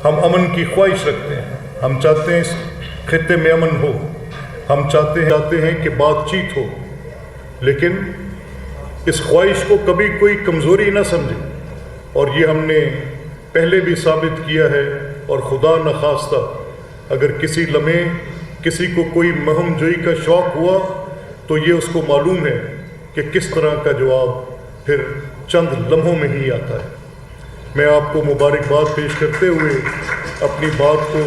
ہم امن کی خواہش رکھتے ہیں، ہم چاہتے ہیں اس خطے میں امن ہو، ہم چاہتے ہیں کہ بات چیت ہو، لیکن اس خواہش کو کبھی کوئی کمزوری نہ سمجھے، اور یہ ہم نے پہلے بھی ثابت کیا ہے، اور خدا نخواستہ اگر کسی لمحے کسی کو کوئی مہم جوئی کا شوق ہوا تو یہ اس کو معلوم ہے کہ کس طرح کا جواب پھر چند لمحوں میں ہی آتا ہے۔ میں آپ کو مبارکباد پیش کرتے ہوئے اپنی بات کو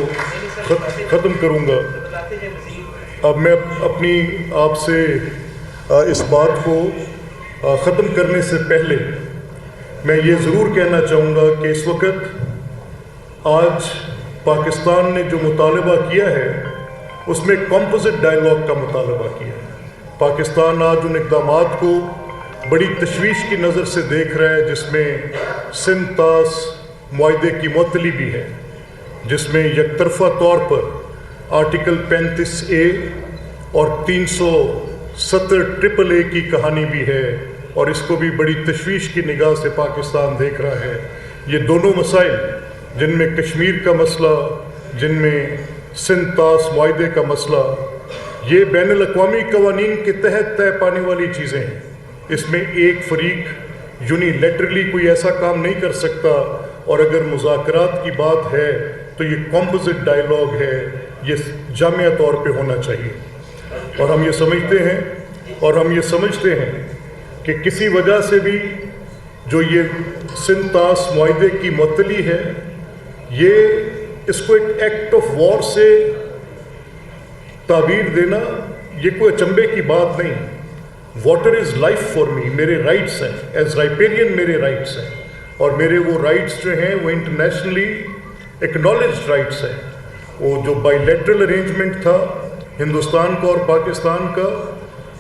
ختم کروں گا۔ اب میں اپنی آپ سے اس بات کو ختم کرنے سے پہلے میں یہ ضرور کہنا چاہوں گا کہ اس وقت آج پاکستان نے جو مطالبہ کیا ہے اس میں کمپوزٹ ڈائلاگ کا مطالبہ کیا ہے۔ پاکستان آج ان اقدامات کو بڑی تشویش کی نظر سے دیکھ رہا ہے جس میں سندھ طاس معاہدے کی معطلی بھی ہے، جس میں یک طرفہ طور پر آرٹیکل 35A اور 370 کی کہانی بھی ہے، اور اس کو بھی بڑی تشویش کی نگاہ سے پاکستان دیکھ رہا ہے۔ یہ دونوں مسائل، جن میں کشمیر کا مسئلہ، جن میں سندھ طاس معاہدے کا مسئلہ، یہ بین الاقوامی قوانین کے تحت طے پانے والی چیزیں ہیں۔ اس میں ایک فریق یونیلیٹرلی کوئی ایسا کام نہیں کر سکتا، اور اگر مذاکرات کی بات ہے تو یہ کمپوزٹ ڈائلاگ ہے، یہ جامع طور پہ ہونا چاہیے۔ اور ہم یہ سمجھتے ہیں کہ کسی وجہ سے بھی جو یہ سندھ طاس معاہدے کی معطلی ہے، یہ اس کو ایک ایکٹ آف وار سے تعبیر دینا یہ کوئی اچنبے کی بات نہیں۔ Water is life for me, میرے رائٹس ہیں، ایز رائپیرین میرے رائٹس ہیں، اور میرے وہ رائٹس جو ہیں وہ انٹرنیشنلی ایکنالجڈ رائٹس ہیں۔ وہ جو بائی لیٹرل ارینجمنٹ تھا ہندوستان کا اور پاکستان کا،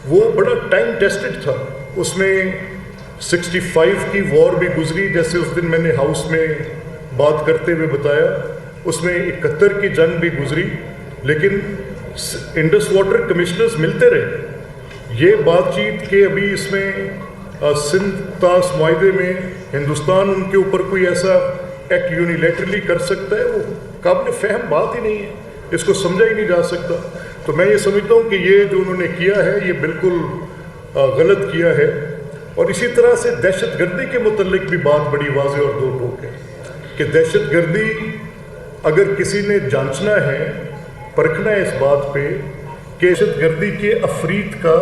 وہ بڑا ٹائم ٹیسٹڈ تھا۔ اس میں 65 کی وار بھی گزری، جیسے اس دن میں نے ہاؤس میں بات کرتے ہوئے بتایا، اس میں 71 کی جنگ بھی گزری، لیکن انڈس واٹر کمشنرز ملتے رہے۔ یہ بات چیت کہ ابھی اس میں سندھ طاس معاہدے میں ہندوستان ان کے اوپر کوئی ایسا ایکٹ یونیلیٹرلی کر سکتا ہے، وہ قابل فہم بات ہی نہیں ہے، اس کو سمجھا ہی نہیں جا سکتا۔ تو میں یہ سمجھتا ہوں کہ یہ جو انہوں نے کیا ہے یہ بالکل غلط کیا ہے۔ اور اسی طرح سے دہشت گردی کے متعلق بھی بات بڑی واضح اور دو ٹوک ہے کہ دہشت گردی اگر کسی نے جانچنا ہے، پرکھنا ہے اس بات پہ کہ دہشت گردی کے افریط کا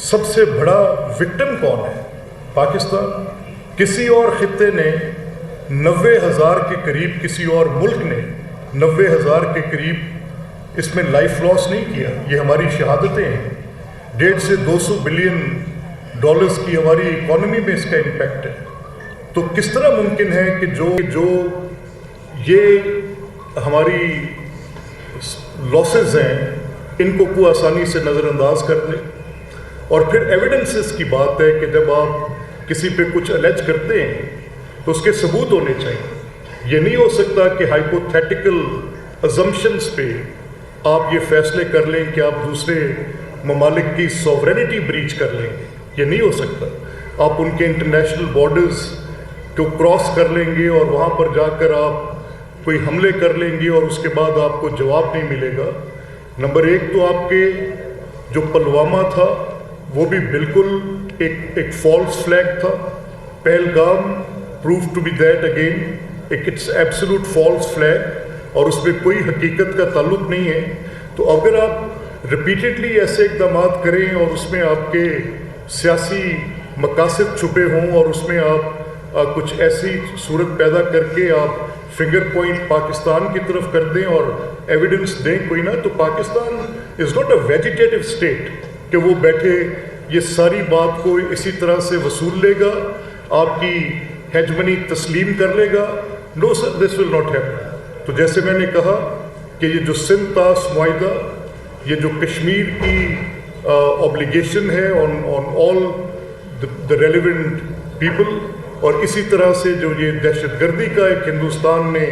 سب سے بڑا وکٹم کون ہے؟ پاکستان۔ کسی اور خطے نے 90,000 کے قریب، کسی اور ملک نے 90,000 کے قریب اس میں لائف لاس نہیں کیا۔ یہ ہماری شہادتیں ہیں۔ 150 سے 200 بلین ڈالرز کی ہماری اکانومی میں اس کا امپیکٹ ہے۔ تو کس طرح ممکن ہے کہ جو یہ ہماری لاسز ہیں ان کو کوئی آسانی سے نظر انداز کر دے؟ اور پھر ایویڈنسز کی بات ہے کہ جب آپ کسی پہ کچھ الیج کرتے ہیں تو اس کے ثبوت ہونے چاہیے۔ یہ نہیں ہو سکتا کہ ہائپوتھیٹیکل ازمپشنز پہ آپ یہ فیصلے کر لیں کہ آپ دوسرے ممالک کی سوورینٹی بریچ کر لیں گے، یہ نہیں ہو سکتا۔ آپ ان کے انٹرنیشنل بارڈرز کو کراس کر لیں گے اور وہاں پر جا کر آپ کوئی حملے کر لیں گے اور اس کے بعد آپ کو جواب نہیں ملے گا۔ نمبر ایک تو آپ کے جو پلوامہ تھا وہ بھی بالکل ایک فالس فلیگ تھا۔ Pahalgam prove to be that again, it's absolute false flag, اور اس میں کوئی حقیقت کا تعلق نہیں ہے۔ تو اگر آپ ریپیٹڈلی ایسے اقدامات کریں اور اس میں آپ کے سیاسی مقاصد چھپے ہوں اور اس میں آپ کچھ ایسی صورت پیدا کر کے آپ فنگر پوائنٹ پاکستان کی طرف کر دیں اور ایویڈنس دیں کوئی نہ، تو Pakistan is not a vegetative state کہ وہ بیٹھے یہ ساری بات کو اسی طرح سے وصول لے گا، آپ کی ہیجمنی تسلیم کر لے گا۔ نو سر، دس ول ناٹ ہیپن۔ تو جیسے میں نے کہا کہ یہ جو سندھ طاس معاہدہ، یہ جو کشمیر کی obligation ہے on all the relevant people، اور اسی طرح سے جو یہ دہشت گردی کا ایک ہندوستان نے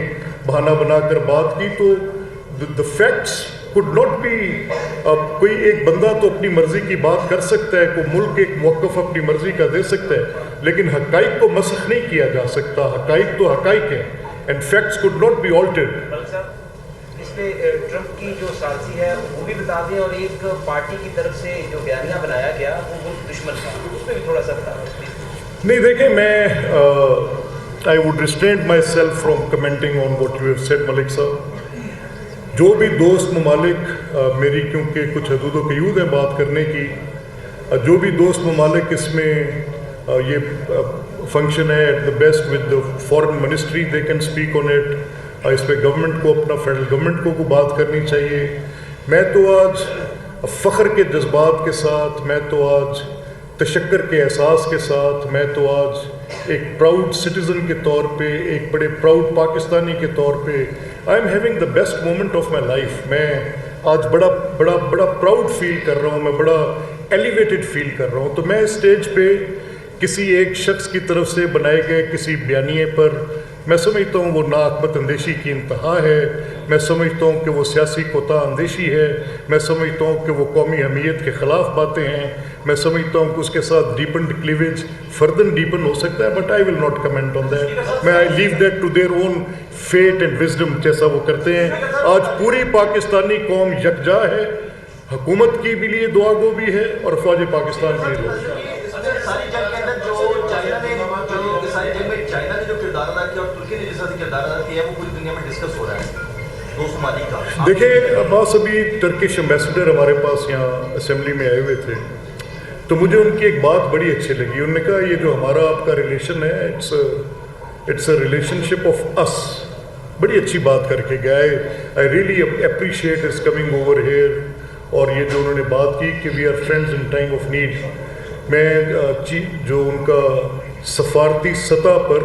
بہانہ بنا کر بات کی، تو the facts could not be کوئی ایک بندہ تو اپنی مرضی کی بات کر سکتا ہے، کوئی ملک ایک موقف اپنی مرضی کا دے سکتا ہے، لیکن حقائق کو مسخ نہیں کیا جا سکتا۔ حقائق تو حقائق ہیں۔ and facts could not be altered. اس پہ ٹرمپ کی جو سازی ہے وہ بھی بتا دیں، اور ایک پارٹی کی طرف سے جو بیانیہ بنایا گیا وہ ملک دشمن کا، اس پہ بھی تھوڑا سا بتا دیں. نہیں دیکھیں، میں I would restrain myself from commenting on what you have said ملک صاحب. جو بھی دوست ممالک میری کیونکہ کچھ حدود و قیود ہیں بات کرنے کی، جو بھی دوست ممالک اس میں یہ فنکشن ہے at the best with the foreign ministry they can speak on it. اس پہ گورنمنٹ کو، اپنا فیڈرل گورنمنٹ کو بات کرنی چاہیے. میں تو آج فخر کے جذبات کے ساتھ، میں تو آج تشکر کے احساس کے ساتھ، میں تو آج ایک پراؤڈ سٹیزن کے طور پہ، ایک بڑے پراؤڈ پاکستانی کے طور پہ I am having the best moment of my life. میں آج بڑا پراؤڈ فیل کر رہا ہوں، میں بڑا ایلیویٹڈ فیل کر رہا ہوں. تو میں اسٹیج پہ کسی ایک شخص کی طرف سے بنائے گئے کسی بیانیے پر میں سمجھتا ہوں وہ ناحکمت اندیشی کی انتہا ہے. میں سمجھتا ہوں کہ وہ سیاسی کوتاہ اندیشی ہے. میں سمجھتا ہوں کہ وہ قومی حمیت کے خلاف باتیں ہیں. میں سمجھتا ہوں کہ اس کے ساتھ ڈیپنڈ کلیویج فردن ڈیپن ہو سکتا ہے، but I will not comment on that. میں I leave that to their own fate and wisdom, جیسا وہ کرتے ہیں. آج پوری پاکستانی قوم یکجا ہے، حکومت کی بھی لیے دعا گو بھی ہے اور فوج پاکستان کے لیے. ساری جنگ کے اندر جو ساری جنگ میں چائنا نے جو کردار ادا کیا اور ترکی نے جس طرح سے کردار ادا کیا ہے وہ پوری دنیا میں ڈسکس ہو رہا ہے دوست ممالک کا. دیکھیں عباس، ابھی ٹرکش ایمبیسڈر ہمارے پاس یہاں اسمبلی میں آئے ہوئے تھے، تو مجھے ان کی ایک بات بڑی اچھی لگی. انہوں نے کہا یہ جو ہمارا آپ کا ریلیشن ہے it's a relationship of us. بڑی اچھی بات کر کے گئے. I really appreciate his coming over here. اور یہ جو انہوں نے بات کی کہ we are friends in time of need, میں جو ان کا سفارتی سطح پر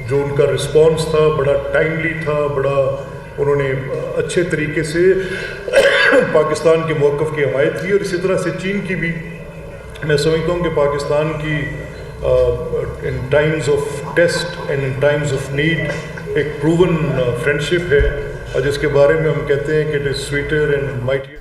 جو ان کا رسپانس تھا بڑا ٹائملی تھا، بڑا انہوں نے اچھے طریقے سے پاکستان کے موقف کی حمایت کی. اور اسی طرح سے چین کی بھی میں سمجھتا ہوں کہ پاکستان کی in times of test and in times of need ایک پروون فرینڈشپ ہے، اور جس کے بارے میں ہم کہتے ہیں کہ اٹ از سویٹر اینڈ مائٹیئر